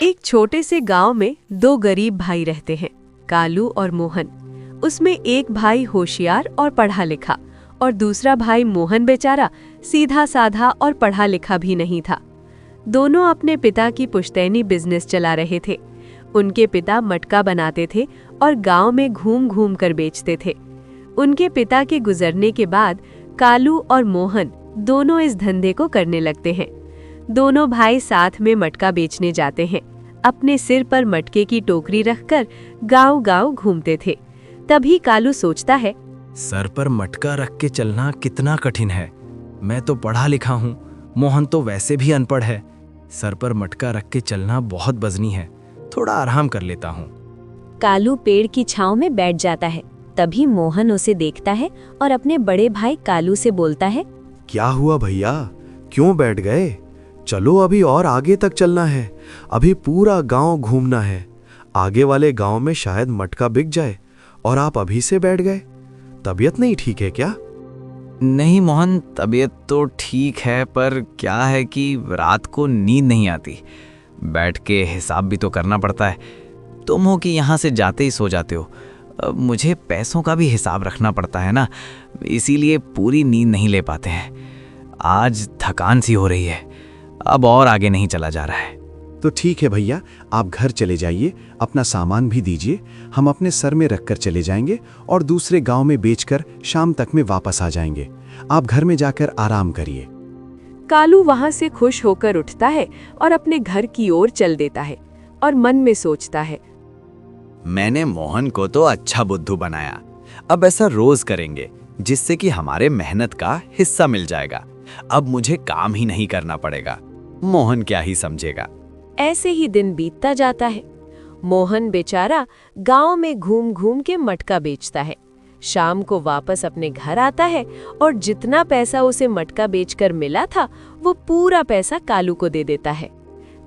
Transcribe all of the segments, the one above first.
एक छोटे से गांव में दो गरीब भाई रहते हैं, कालू और मोहन। उसमें एक भाई होशियार और पढ़ा लिखा और दूसरा भाई मोहन बेचारा सीधा साधा और पढ़ा लिखा भी नहीं था। दोनों अपने पिता की पुश्तैनी बिजनेस चला रहे थे। उनके पिता मटका बनाते थे और गांव में घूम घूम कर बेचते थे। उनके पिता के गुजरने के बाद कालू और मोहन दोनों इस धंधे को करने लगते हैं। दोनों भाई साथ में मटका बेचने जाते हैं। अपने सिर पर मटके की टोकरी रखकर गांव-गांव घूमते थे। तभी कालू सोचता है, सर पर मटका रख के चलना कितना कठिन है। मैं तो पढ़ा लिखा हूँ, मोहन तो वैसे भी अनपढ़ है। सर पर मटका रख के चलना बहुत वजनी है, थोड़ा आराम कर लेता हूँ। कालू पेड़ की छांव में बैठ जाता है। तभी मोहन उसे देखता है और अपने बड़े भाई कालू से बोलता है, क्या हुआ भैया, क्यों बैठ गए? चलो अभी और आगे तक चलना है, अभी पूरा गांव घूमना है। आगे वाले गांव में शायद मटका बिक जाए और आप अभी से बैठ गए। तबीयत नहीं ठीक है क्या? नहीं मोहन, तबीयत तो ठीक है, पर क्या है कि रात को नींद नहीं आती। बैठ के हिसाब भी तो करना पड़ता है। तुम हो कि यहाँ से जाते ही सो जाते हो। मुझे पैसों का भी हिसाब रखना पड़ता है ना, इसीलिए पूरी नींद नहीं ले पाते हैं। आज थकान सी हो रही है, अब और आगे नहीं चला जा रहा है। तो ठीक है भैया, आप घर चले जाइए, अपना सामान भी दीजिए, हम अपने सर में रखकर चले जाएंगे और दूसरे गांव में बेचकर शाम तक में वापस आ जाएंगे। आप घर में जाकर आराम करिए। कालू वहां से खुश होकर उठता है और अपने घर की ओर चल देता है और मन में सोचता है, मैंने मोहन को तो अच्छा बुद्धू बनाया। अब ऐसा रोज करेंगे जिससे कि हमारे मेहनत का हिस्सा मिल जाएगा। अब मुझे काम ही नहीं करना पड़ेगा, मोहन क्या ही समझेगा। ऐसे ही दिन बीतता जाता है। मोहन बेचारा गांव में घूम घूम के मटका बेचता है। शाम को वापस अपने घर आता है और जितना पैसा उसे मटका बेचकर मिला था वो पूरा पैसा कालू को दे देता है।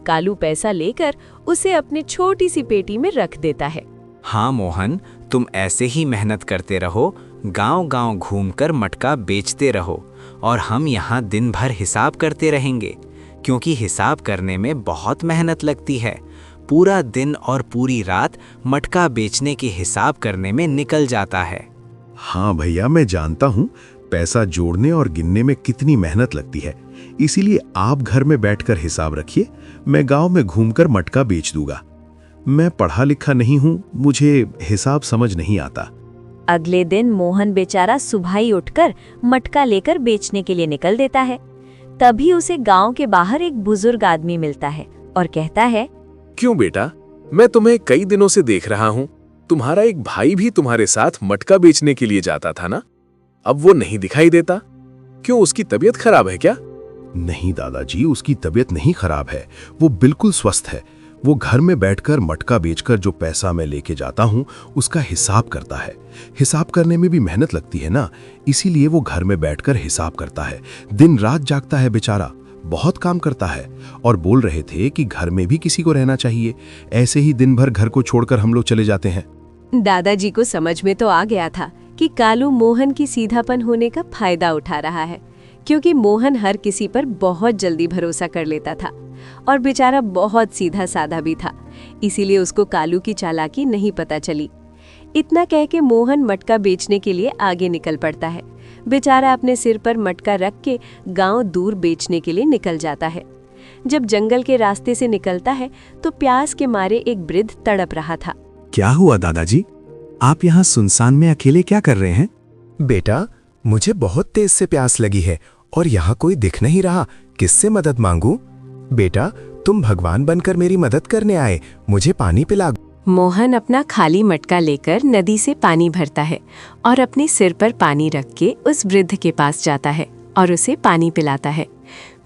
कालू पैसा लेकर उसे अपनी छोटी सी पेटी में रख देता है। हाँ मोहन, तुम ऐसे ही मेहनत करते रहो, गांव-गांव घूमकर मटका बेचते रहो और हम यहाँ दिन भर हिसाब करते रहेंगे, क्योंकि हिसाब करने में बहुत मेहनत लगती है। पूरा दिन और पूरी रात मटका बेचने के हिसाब करने में निकल जाता है। हाँ भैया, मैं जानता हूँ पैसा जोड़ने और गिनने में कितनी मेहनत लगती है, इसीलिए आप घर में बैठकर हिसाब रखिए, मैं गांव में घूमकर मटका बेच दूंगा। मैं पढ़ा लिखा नहीं हूँ, मुझे हिसाब समझ नहीं आता। अगले दिन मोहन बेचारा सुबह ही उठकर मटका लेकर बेचने के लिए निकल देता है। तभी उसे गांव के बाहर एक बुजुर्ग आदमी मिलता है और कहता है, क्यों बेटा, मैं तुम्हें कई दिनों से देख रहा हूँ। तुम्हारा एक भाई भी तुम्हारे साथ मटका बेचने के लिए जाता था ना, अब वो नहीं दिखाई देता। क्यों, उसकी तबीयत खराब है क्या? नहीं दादाजी, उसकी तबीयत नहीं खराब है, वो बिल्कुल स्वस्थ है। वो घर में बैठकर मटका बेचकर जो पैसा मैं लेके जाता हूँ उसका हिसाब करता है। हिसाब करने में भी मेहनत लगती है ना, इसीलिए वो घर में बैठकर हिसाब करता है। दिन रात जागता है बेचारा, बहुत काम करता है। और बोल रहे थे कि घर में भी किसी को रहना चाहिए, ऐसे ही दिन भर घर को छोड़कर हम लोग चले जाते हैं। दादाजी को समझ में तो आ गया था कि कालू मोहन की सीधापन होने का फायदा उठा रहा है, क्योंकि मोहन हर किसी पर बहुत जल्दी भरोसा कर लेता था और बेचारा बहुत सीधा साधा भी था, इसीलिए उसको कालू की चालाकी नहीं पता चली। इतना कह के मोहन मटका बेचने के लिए आगे निकल पड़ता है। बेचारा अपने सिर पर मटका रख के गांव दूर बेचने के लिए निकल जाता है। जब जंगल के रास्ते से निकलता है तो प्यास के मारे एक वृद्ध तड़प रहा था। क्या हुआ दादाजी, आप यहाँ सुनसान में अकेले क्या कर रहे हैं? बेटा, मुझे बहुत तेज से प्यास लगी है और यहाँ कोई दिख नहीं रहा, किससे मदद मांगूं? बेटा, तुम भगवान बनकर मेरी मदद करने आए, मुझे पानी पिला। मोहन अपना खाली मटका लेकर नदी से पानी भरता है और अपने सिर पर पानी रख के उस वृद्ध के पास जाता है और उसे पानी पिलाता है।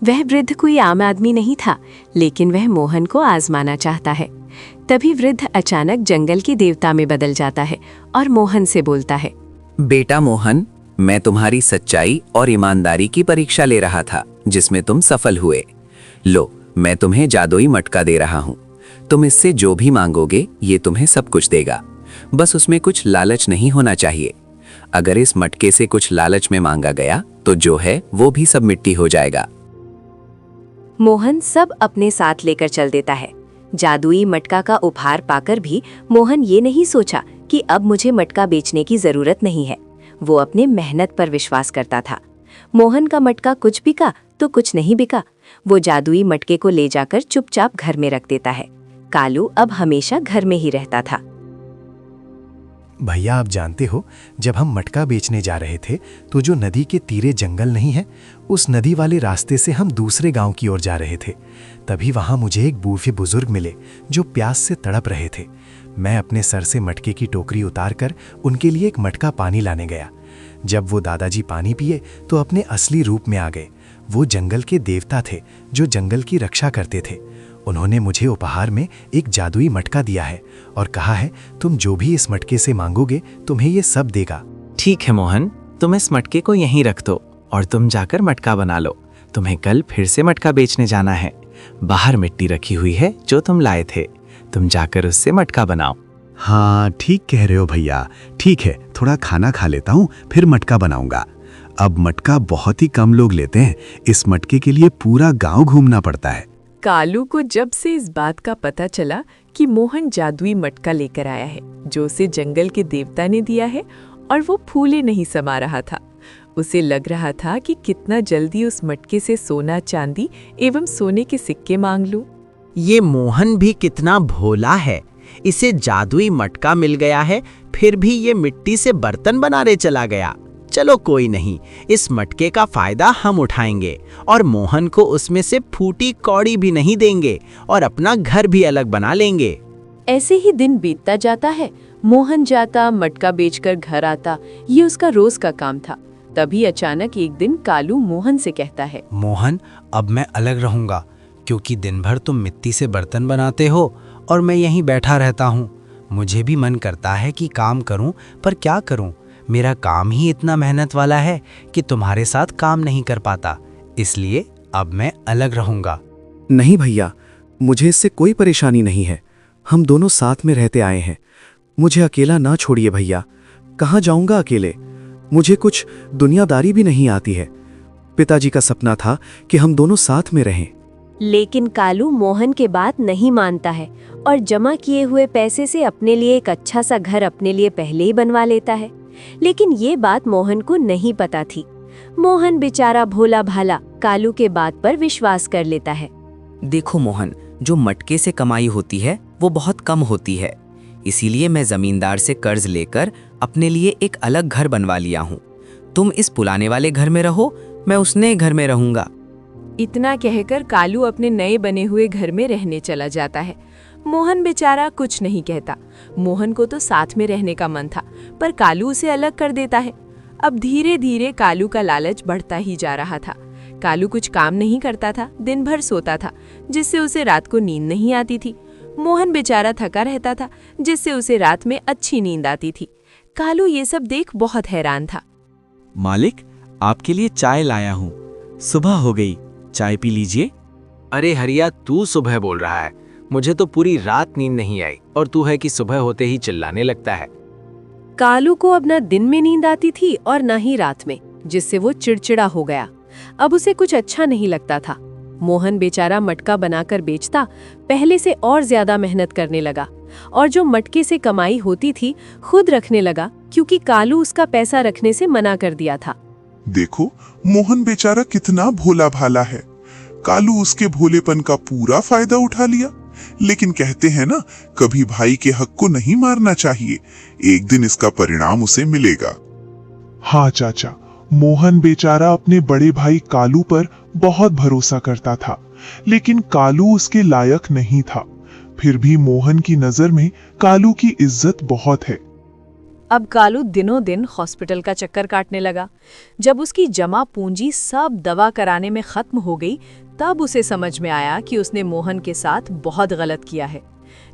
वह वृद्ध कोई आम आदमी नहीं था, लेकिन वह मोहन को आजमाना चाहता है। तभी वृद्ध अचानक जंगल के देवता में बदल जाता है और मोहन से बोलता है, बेटा मोहन, मैं तुम्हारी सच्चाई और ईमानदारी की परीक्षा ले रहा था, जिसमें तुम सफल हुए। लो, मैं तुम्हें जादुई मटका दे रहा हूँ। तुम इससे जो भी मांगोगे ये तुम्हें सब कुछ देगा, बस उसमें कुछ लालच नहीं होना चाहिए। अगर इस मटके से कुछ लालच में मांगा गया तो जो है वो भी सब मिट्टी हो जाएगा। मोहन सब अपने साथ लेकर चल देता है। जादुई मटका का उपहार पाकर भी मोहन ये नहीं सोचा कि अब मुझे मटका बेचने की जरूरत नहीं है। वो अपने मेहनत पर विश्वास करता था। मोहन का मटका कुछ बिका तो कुछ नहीं बिका। वो जादुई मटके को ले जाकर चुपचाप घर में रख देता है। कालू अब हमेशा घर में ही रहता था। भैया, आप जानते हो, जब हम मटका बेचने जा रहे थे तो जो नदी के तीरे जंगल नहीं है, उस नदी वाले रास्ते से हम दूसरे गांव की ओर जा रहे थे। तभी वहां मुझे एक बूढ़े बुजुर्ग मिले जो प्यास से तड़प रहे थे। मैं अपने सर से मटके की टोकरी उतारकर उनके लिए एक मटका पानी लाने गया। जब वो दादाजी पानी पिए तो अपने असली रूप में आ गए। वो जंगल के देवता थे जो जंगल की रक्षा करते थे। उन्होंने मुझे उपहार में एक जादुई मटका दिया है और कहा है, तुम जो भी इस मटके से मांगोगे तुम्हें ये सब देगा। ठीक है मोहन, तुम इस मटके को यहीं रख दो और तुम जाकर मटका बना लो। तुम्हें कल फिर से मटका बेचने जाना है। बाहर मिट्टी रखी हुई है जो तुम लाए थे, तुम जाकर उससे मटका बनाओ। हाँ, ठीक कह रहे हो भैया। ठीक है, थोड़ा खाना खा लेता हूँ, फिर मटका बनाऊंगा। अब मटका बहुत ही कम लोग लेते हैं। इस मटके के लिए पूरा गांव घूमना पड़ता है। कालू को जब से इस बात का पता चला कि मोहन जादुई मटका लेकर आया है जो उसे जंगल के देवता ने दिया है और वो फूले नहीं समा रहा था, उसे लग रहा था कि कितना जल्दी उस मटके से सोना, चांदी एवं सोने के सिक्के मांग लूं। ये मोहन भी कितना भोला है। इसे जादुई मटका मिल गया है, फिर भी ये मिट्टी से बर्तन बनाने चला गया। चलो कोई नहीं, इस मटके का फायदा हम उठाएंगे और मोहन को उसमें से फूटी कौड़ी भी नहीं देंगे और अपना घर भी अलग बना लेंगे। ऐसे ही दिन बीतता जाता है। मोहन जाता, मटका बेचकर घर आता, ये उसका रोज का काम था। तभी अचानक एक दिन कालू मोहन से कहता है, मोहन, अब मैं अलग रहूंगा क्योंकि दिन भर तुम मिट्टी से बर्तन बनाते हो और मैं यहीं बैठा रहता हूँ। मुझे भी मन करता है कि काम करूँ, पर क्या करूँ? मेरा काम ही इतना मेहनत वाला है कि तुम्हारे साथ काम नहीं कर पाता, इसलिए अब मैं अलग रहूंगा। नहीं भैया, मुझे इससे कोई परेशानी नहीं है। हम दोनों साथ में रहते आए हैं। मुझे अकेला ना छोड़िए भैया। कहाँ जाऊंगा अकेले? मुझे कुछ दुनियादारी भी नहीं आती है। पिताजी का सपना था कि हम दोनों साथ में रहें। लेकिन कालू मोहन के बात नहीं मानता है और जमा किए हुए पैसे से अपने लिए एक अच्छा सा घर अपने लिए पहले ही बनवा लेता है। लेकिन ये बात मोहन को नहीं पता थी। मोहन बेचारा भोला भाला कालू के बात पर विश्वास कर लेता है। देखो मोहन, जो मटके से कमाई होती है वो बहुत कम होती है, इसीलिए मैं जमींदार से कर्ज लेकर अपने लिए एक अलग घर बनवा लिया हूँ। तुम इस पुराने वाले घर में रहो, मैं उस नए घर में रहूंगा। इतना कहकर कालू अपने नए बने हुए घर में रहने चला जाता है। मोहन बेचारा कुछ नहीं कहता। मोहन को तो साथ में रहने का मन था, पर कालू उसे अलग कर देता है। अब धीरे धीरे कालू का लालच बढ़ता ही जा रहा था। कालू कुछ काम नहीं करता था, दिन भर सोता था, जिससे उसे रात को नींद नहीं आती थी। मोहन बेचारा थका रहता था, जिससे उसे रात में अच्छी नींद आती थी। कालू ये सब देख बहुत हैरान था। मालिक, आपके लिए चाय लाया हूँ। सुबह हो गई, चाय पी लीजिए। अरे हरिया, तू सुबह बोल रहा है? मुझे तो पूरी रात नींद नहीं आई और तू है कि सुबह होते ही चिल्लाने लगता है। कालू को अब न दिन में नींद आती थी और न ही रात में, जिससे वो चिड़चिड़ा हो गया। अब उसे कुछ अच्छा नहीं लगता था। मोहन बेचारा मटका बनाकर बेचता, पहले से और ज्यादा मेहनत करने लगा और जो मटके से कमाई होती थी खुद रखने लगा, क्योंकि कालू उसका पैसा रखने से मना कर दिया था। देखो, मोहन बेचारा कितना भोला भाला है। कालू उसके भोलेपन का पूरा फायदा उठा लिया। लेकिन कहते हैं ना, कभी भाई के हक को नहीं मारना चाहिए। एक दिन इसका परिणाम उसे मिलेगा। हाँ चाचा, मोहन बेचारा अपने बड़े भाई कालू पर बहुत भरोसा करता था, लेकिन कालू उसके लायक नहीं था। फिर भी मोहन की नजर में कालू की इज्जत बहुत है। अब कालू दिनों दिन हॉस्पिटल का चक्कर काटने लगा। जब उसकी जमा पूंजी सब दवा कराने में खत्म हो गई, तब उसे समझ में आया कि उसने मोहन के साथ बहुत गलत किया है।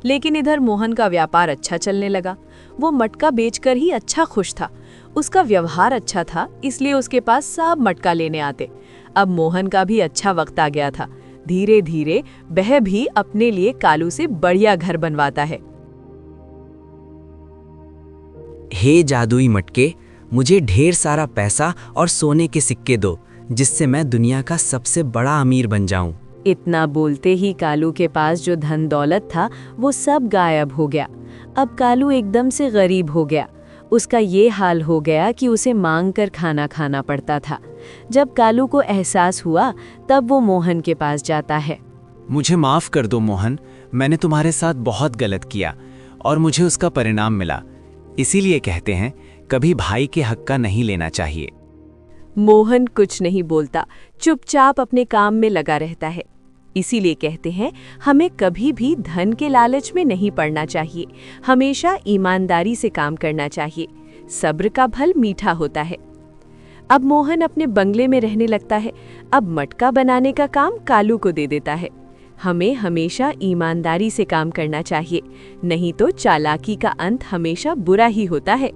लेकिन इधर मोहन का व्यापार अच्छा चलने लगा। वो मटका बेचकर ही अच्छा खुश था। उसका व्यवहार अच्छा था, इसलिए उसके पास सब मटका लेने आते। अब मोहन का भी अच्छा वक्त आ गया था। धीरे धीरे वह भी अपने लिए कालू से बढ़िया घर बनवाता है। हे जादुई मटके, मुझे ढेर सारा पैसा और सोने के सिक्के दो, जिससे मैं दुनिया का सबसे बड़ा अमीर बन जाऊं। इतना बोलते ही कालू के पास जो धन दौलत था वो सब गायब हो गया। अब कालू एकदम से गरीब हो गया। उसका ये हाल हो गया कि उसे मांग कर खाना खाना पड़ता था। जब कालू को एहसास हुआ तब वो मोहन के पास जाता है। मुझे माफ कर दो मोहन, मैंने तुम्हारे साथ बहुत गलत किया और मुझे उसका परिणाम मिला। इसीलिए कहते हैं कभी भाई के हक का नहीं लेना चाहिए। मोहन कुछ नहीं बोलता, चुपचाप अपने काम में लगा रहता है। इसीलिए कहते हैं हमें कभी भी धन के लालच में नहीं पड़ना चाहिए, हमेशा ईमानदारी से काम करना चाहिए। सब्र का फल मीठा होता है। अब मोहन अपने बंगले में रहने लगता है। अब मटका बनाने का काम कालू को दे देता है। हमें हमेशा ईमानदारी से काम करना चाहिए, नहीं तो चालाकी का अंत हमेशा बुरा ही होता है।